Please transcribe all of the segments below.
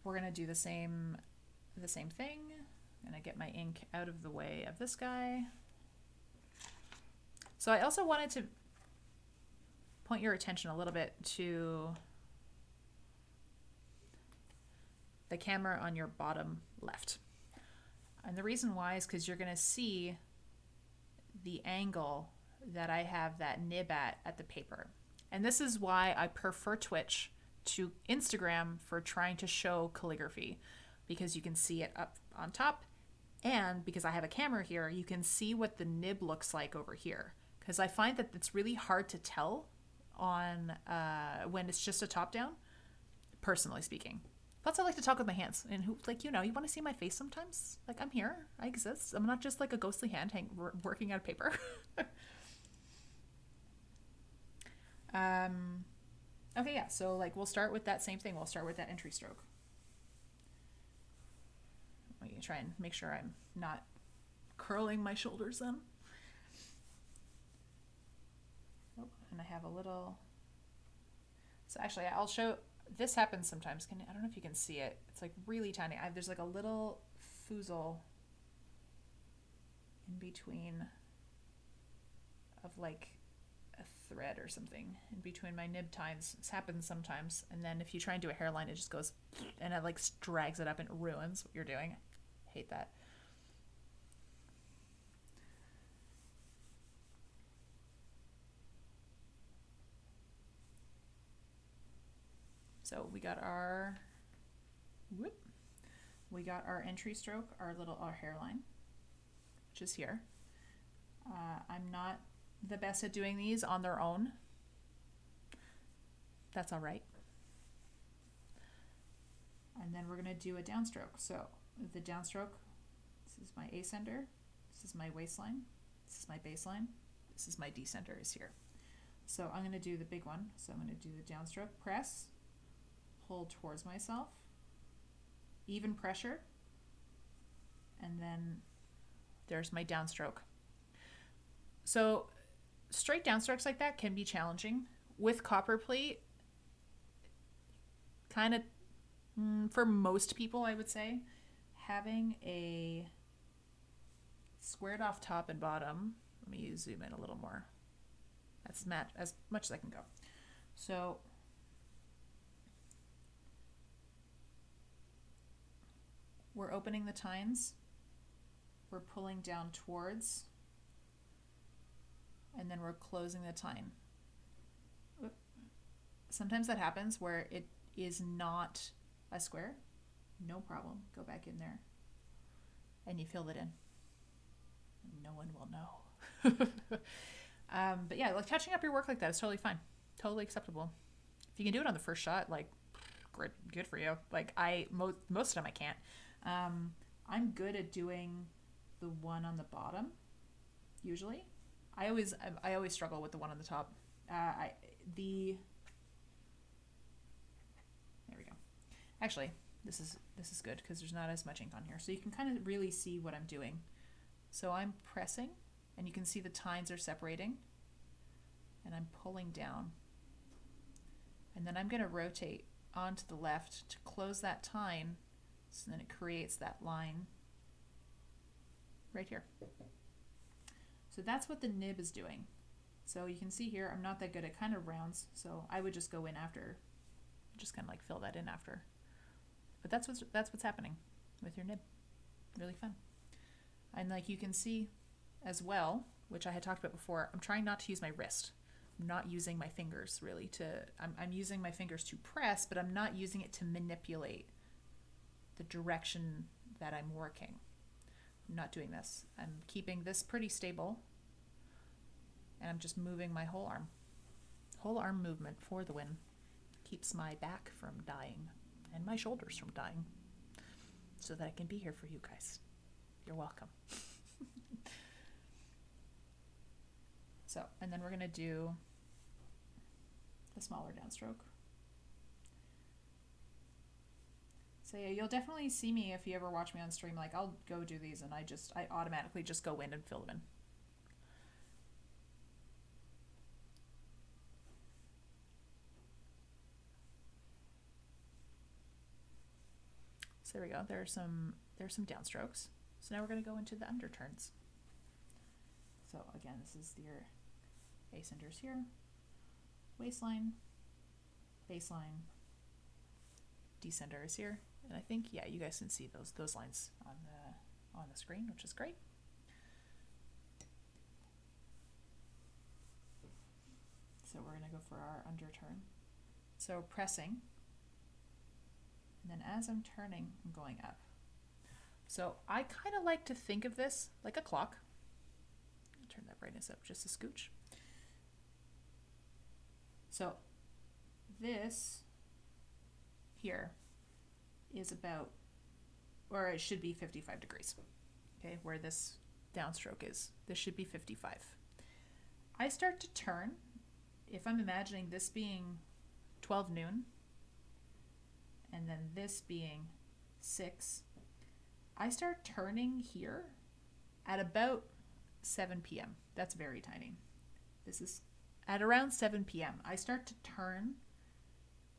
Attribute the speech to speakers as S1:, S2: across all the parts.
S1: we're gonna do the same thing. I'm gonna get my ink out of the way of this guy. So I also wanted to point your attention a little bit to the camera on your bottom left. And the reason why is because you're going to see the angle that I have that nib at the paper. And this is why I prefer Twitch to Instagram for trying to show calligraphy, because you can see it up on top, and because I have a camera here, you can see what the nib looks like over here. Because I find that it's really hard to tell on when it's just a top down, personally speaking. Plus, I like to talk with my hands, and who, like, you want to see my face sometimes. Like, I'm here, I exist. I'm not just like a ghostly hand working out of paper. Okay, yeah. So like, we'll start with that same thing. We'll start with that entry stroke. I'm gonna try and make sure I'm not curling my shoulders in. Oh, and I have a little. So actually, I'll show. This happens sometimes. I don't know if you can see it. It's like really tiny. There's like a little foozle in between of like a thread or something in between my nib tines. This happens sometimes. And then if you try and do a hairline, it just goes and it like drags it up and ruins what you're doing. I hate that. So we got our entry stroke, our hairline, which is here. I'm not the best at doing these on their own. That's all right. And then we're gonna do a downstroke. So the downstroke, this is my ascender, this is my waistline, this is my baseline, this is my descender is here. So I'm gonna do the big one. So I'm gonna do the downstroke, press, pull towards myself, even pressure, and then there's my downstroke. So straight downstrokes like that can be challenging. With copperplate, kind of, for most people, I would say, having a squared off top and bottom, let me zoom in a little more. That's as much as I can go. So we're opening the tines, we're pulling down towards, and then we're closing the tine. Sometimes that happens where it is not a square. No problem. Go back in there and you fill it in. No one will know. But yeah, like touching up your work like that is totally fine. Totally acceptable. If you can do it on the first shot, like, great, good for you. Like most of the time I can't. I'm good at doing the one on the bottom, usually. I always struggle with the one on the top. There we go. Actually, this is good because there's not as much ink on here, so you can kind of really see what I'm doing. So I'm pressing, and you can see the tines are separating, and I'm pulling down, and then I'm going to rotate onto the left to close that tine, so then it creates that line right here. So that's what the nib is doing. So you can see here, I'm not that good at kind of rounds, so I would just go in after, just kind of like fill that in after. But that's what's happening with your nib. Really fun. And like you can see as well, which I had talked about before, I'm trying not to use my wrist. I'm not using my fingers really to, I'm using my fingers to press, but I'm not using it to manipulate the direction that I'm working. I'm not doing this. I'm keeping this pretty stable, and I'm just moving my whole arm. Whole arm movement for the win. Keeps my back from dying and my shoulders from dying, so that I can be here for you guys. You're welcome. So, and then we're gonna do the smaller downstroke. So yeah, you'll definitely see me if you ever watch me on stream. Like, I'll go do these and I automatically just go in and fill them in. So there we go. There's some downstrokes. So now we're going to go into the underturns. So again, this is your ascenders here, waistline, baseline, descender is here, and I think you guys can see those lines on the screen, which is great. So we're going to go for our underturn. So pressing, and then as I'm turning, I'm going up. So I kind of like to think of this like a clock. I'll turn that brightness up just a scooch. So this here is about, or it should be 55 degrees, okay, where this downstroke is. This should be 55. I start to turn, if I'm imagining this being 12 noon, and then this being 6, I start turning here at about 7 p.m. That's very tiny. This is at around 7 p.m. I start to turn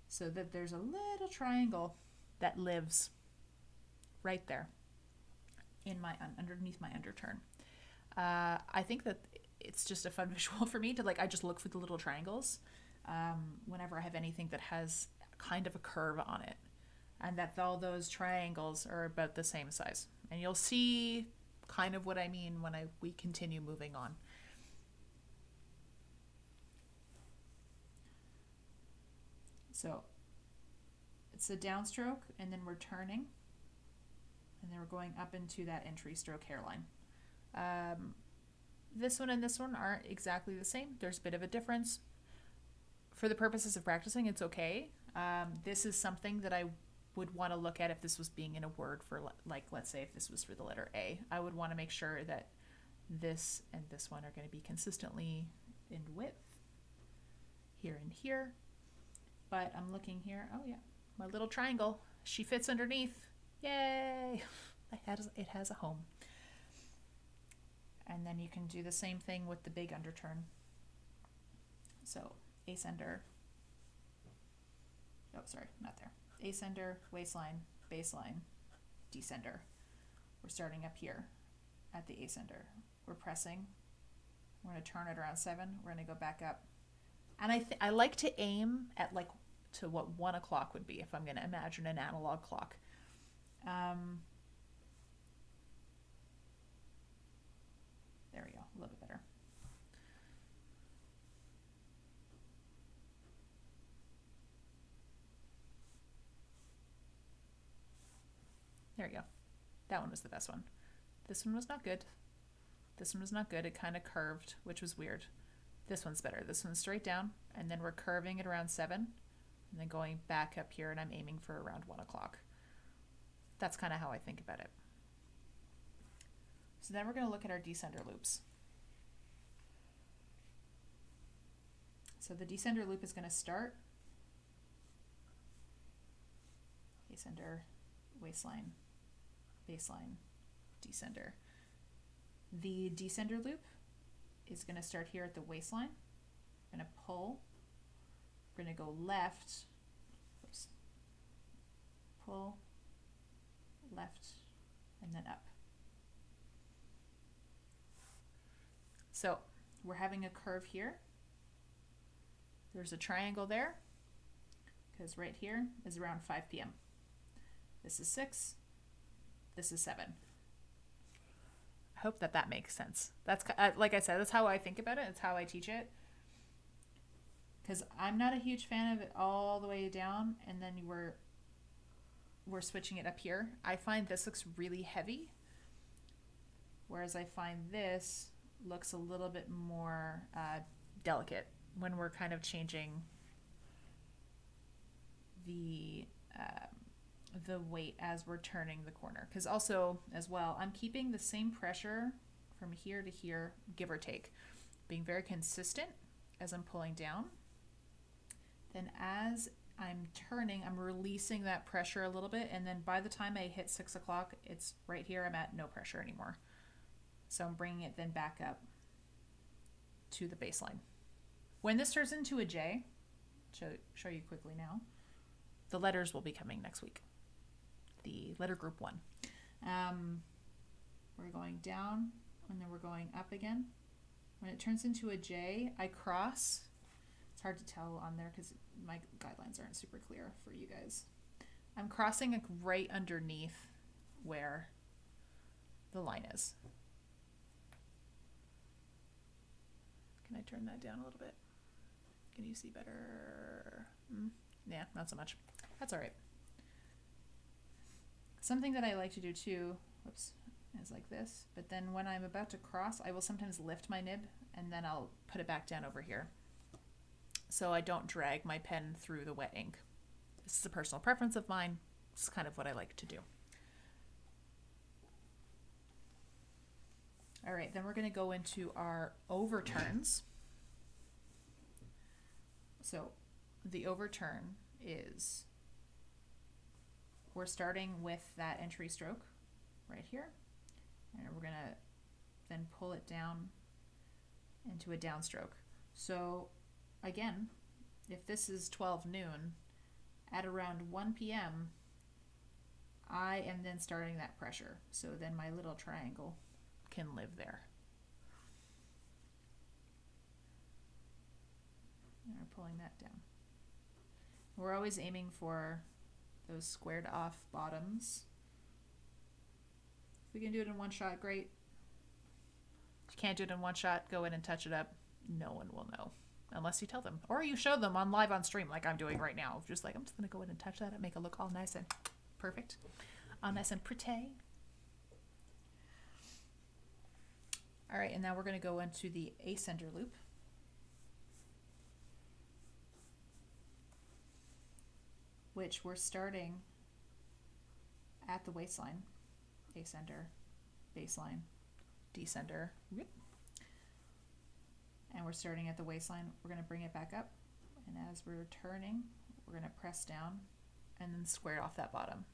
S1: so that there's a little triangle that lives right there in my underneath my underturn. I think that it's just a fun visual for me to I just look for the little triangles whenever I have anything that has kind of a curve on it, and that all those triangles are about the same size. And you'll see kind of what I mean when we continue moving on. So it's a downstroke, and then we're turning, and then we're going up into that entry stroke hairline. This one and this one aren't exactly the same. There's a bit of a difference. For the purposes of practicing, it's okay. This is something that I would want to look at if this was being in a word for, let's say if this was for the letter A. I would want to make sure that this and this one are going to be consistently in width, here and here. But I'm looking here, oh yeah, my little triangle, she fits underneath. Yay! It has a home. And then you can do the same thing with the big underturn. So ascender, oh sorry, not there. Ascender, waistline, baseline, descender. We're starting up here at the ascender. We're pressing. We're going to turn it around 7. We're going to go back up. And I like to aim at to what 1 o'clock would be if I'm going to imagine an analog clock. There we go, a little bit better. There we go. That one was the best one. This one was not good. This one was not good. It kind of curved, which was weird. This one's better. This one's straight down, and then we're curving it around 7, and then going back up here, and I'm aiming for around 1 o'clock. That's kind of how I think about it. So then we're going to look at our descender loops. So the descender loop is going to start ascender, waistline, baseline, descender. The descender loop is going to start here at the waistline. We're going to pull. We're going to go left. Oops. Pull, left, and then up. So we're having a curve here. There's a triangle there, because right here is around 5 p.m. This is 6. This is 7. I hope that makes sense. That's like I said, that's how I think about it. It's how I teach it. Because I'm not a huge fan of it all the way down, and then we're switching it up here. I find this looks really heavy, whereas I find this looks a little bit more delicate when we're kind of changing the weight as we're turning the corner. Because also, as well, I'm keeping the same pressure from here to here, give or take, being very consistent as I'm pulling down. Then as I'm turning, I'm releasing that pressure a little bit, and then by the time I hit 6 o'clock, it's right here, I'm at no pressure anymore. So I'm bringing it then back up to the baseline. When this turns into a J, show you quickly now, the letters will be coming next week. the letter group 1. We're going down and then we're going up again. When it turns into a J, I cross. It's hard to tell on there because my guidelines aren't super clear for you guys. I'm crossing right underneath where the line is. Can I turn that down a little bit? Can you see better? Yeah, not so much. That's all right. Something that I like to do too, whoops, is like this. But then when I'm about to cross, I will sometimes lift my nib and then I'll put it back down over here, so I don't drag my pen through the wet ink. This is a personal preference of mine. It's kind of what I like to do. All right, then we're going to go into our overturns. So the overturn is, we're starting with that entry stroke right here, and we're going to then pull it down into a downstroke. So again, if this is 12 noon, at around 1 p.m., I am then starting that pressure. So then my little triangle can live there. And we're pulling that down. We're always aiming for those squared off bottoms. If we can do it in one shot, great. If you can't do it in one shot, go in and touch it up. No one will know unless you tell them, or you show them on live on stream like I'm doing right now. Just like, I'm just gonna go in and touch that and make it look all nice and perfect, all nice and pretty. All right, and now we're going to go into the ascender loop. Which we're starting at the waistline. Ascender, baseline, descender. And we're starting at the waistline. We're going to bring it back up. And as we're turning, we're going to press down and then square off that bottom.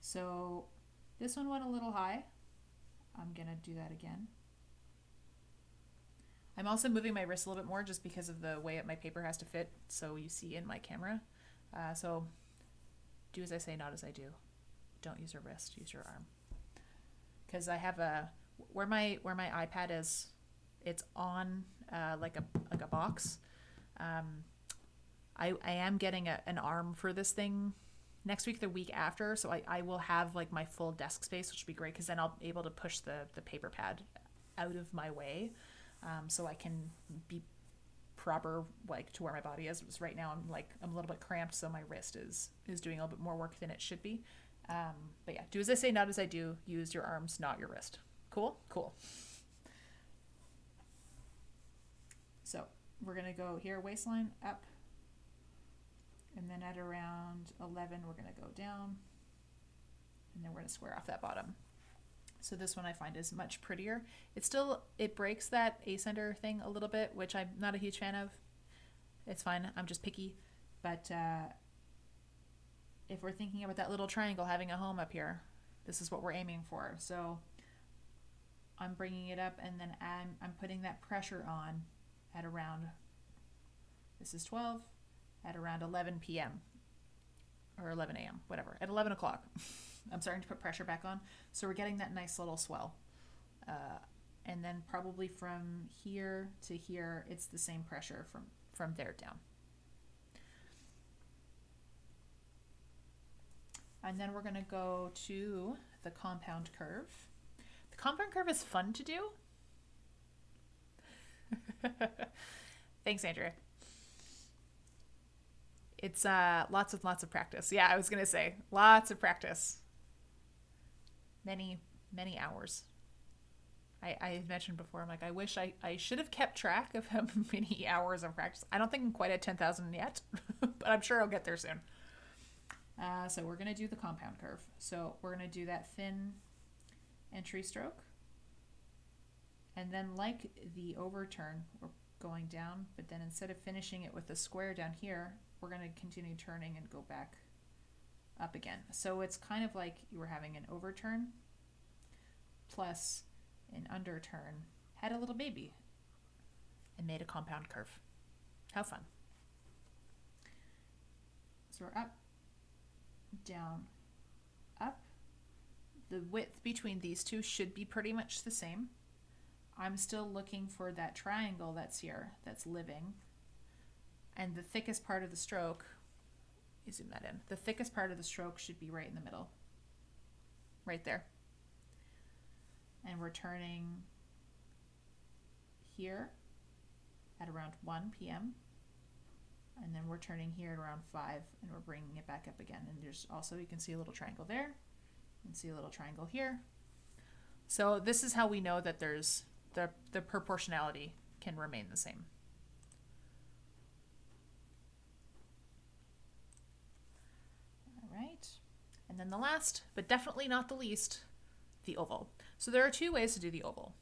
S1: So this one went a little high. I'm going to do that again. I'm also moving my wrist a little bit more just because of the way my paper has to fit, so you see in my camera. So do as I say, not as I do. Don't use your wrist, use your arm. Because I have where my iPad is, it's on like a box. I am getting an arm for this thing next week, the week after, so I will have like my full desk space, which would be great because then I'll be able to push the paper pad out of my way. So I can be proper like to where my body is. Because right now I'm a little bit cramped, so my wrist is doing a little bit more work than it should be. But yeah, do as I say, not as I do. Use your arms, not your wrist. Cool? Cool. So we're gonna go here, waistline up, and then at around 11 we're gonna go down, and then we're gonna square off that bottom. So this one I find is much prettier. It breaks that ascender thing a little bit, which I'm not a huge fan of. It's fine, I'm just picky. But if we're thinking about that little triangle having a home up here, this is what we're aiming for. So I'm bringing it up and then I'm putting that pressure on at around, this is 12, at around 11 p.m. or 11 a.m., whatever, at 11 o'clock. I'm starting to put pressure back on. So we're getting that nice little swell. And then probably from here to here, it's the same pressure from there down. And then we're going to go to the compound curve. The compound curve is fun to do. Thanks, Andrea. It's lots and lots of practice. Yeah, I was going to say, lots of practice. Many hours. I mentioned before, I'm like, I wish I should have kept track of how many hours of practice. I don't think I'm quite at 10,000 yet, but I'm sure I'll get there soon. So we're going to do the compound curve. So we're going to do that thin entry stroke. And then like the overturn, we're going down, but then instead of finishing it with a square down here, we're going to continue turning and go back up again. So it's kind of like you were having an overturn plus an underturn, had a little baby and made a compound curve. How fun. So we're up, down, up, The width between these two should be pretty much the same. I'm still looking for that triangle that's here, that's living. And the thickest part of the stroke, you zoom that in, the thickest part of the stroke should be right in the middle. Right there. And we're turning here at around 1 p.m. And then we're turning here at around 5, and we're bringing it back up again. And there's also, you can see a little triangle there. You can see a little triangle here. So this is how we know that there's the proportionality can remain the same. All right. And then the last, but definitely not the least, the oval. So there are two ways to do the oval.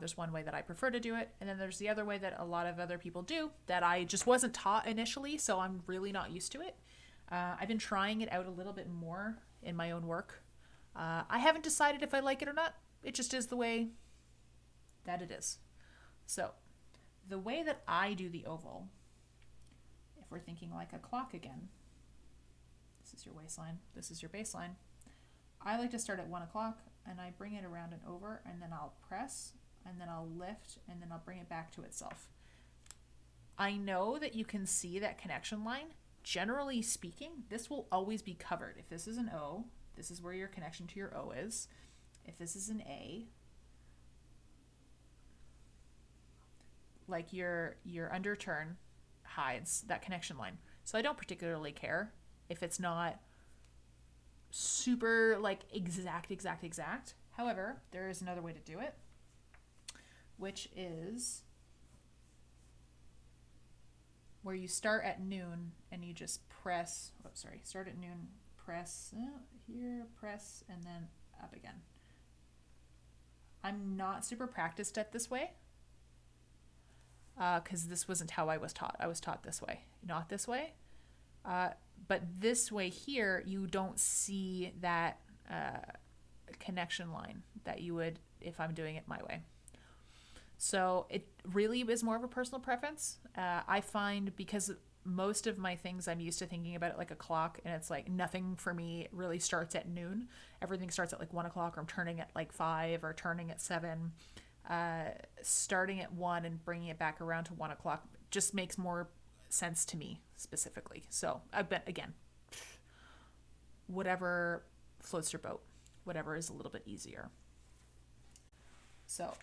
S1: There's one way that I prefer to do it, and then there's the other way that a lot of other people do that I just wasn't taught initially, so I'm really not used to it. I've been trying it out a little bit more in my own work. I haven't decided if I like it or not. It just is the way that it is. So the way that I do the oval, if we're thinking like a clock again, this is your waistline, this is your baseline. I like to start at 1 o'clock and I bring it around and over, and then I'll press, and then I'll lift, and then I'll bring it back to itself. I know that you can see that connection line. Generally speaking, this will always be covered. If this is an O, this is where your connection to your O is. If this is an A, like your underturn hides that connection line. So I don't particularly care if it's not super like exact. However, there is another way to do it, which is where you start at noon and you just press, start at noon, press here, press, and then up again. I'm not super practiced at this way because this wasn't how I was taught. I was taught this way, not this way. But this way here, you don't see that connection line that you would if I'm doing it my way. So it really is more of a personal preference. I find because most of my things I'm used to thinking about it like a clock, and it's like nothing for me really starts at noon. Everything starts at like 1 o'clock, or I'm turning at like 5 or turning at 7. Starting at 1 and bringing it back around to 1 o'clock just makes more sense to me specifically. So I bet again, whatever floats your boat, whatever is a little bit easier. So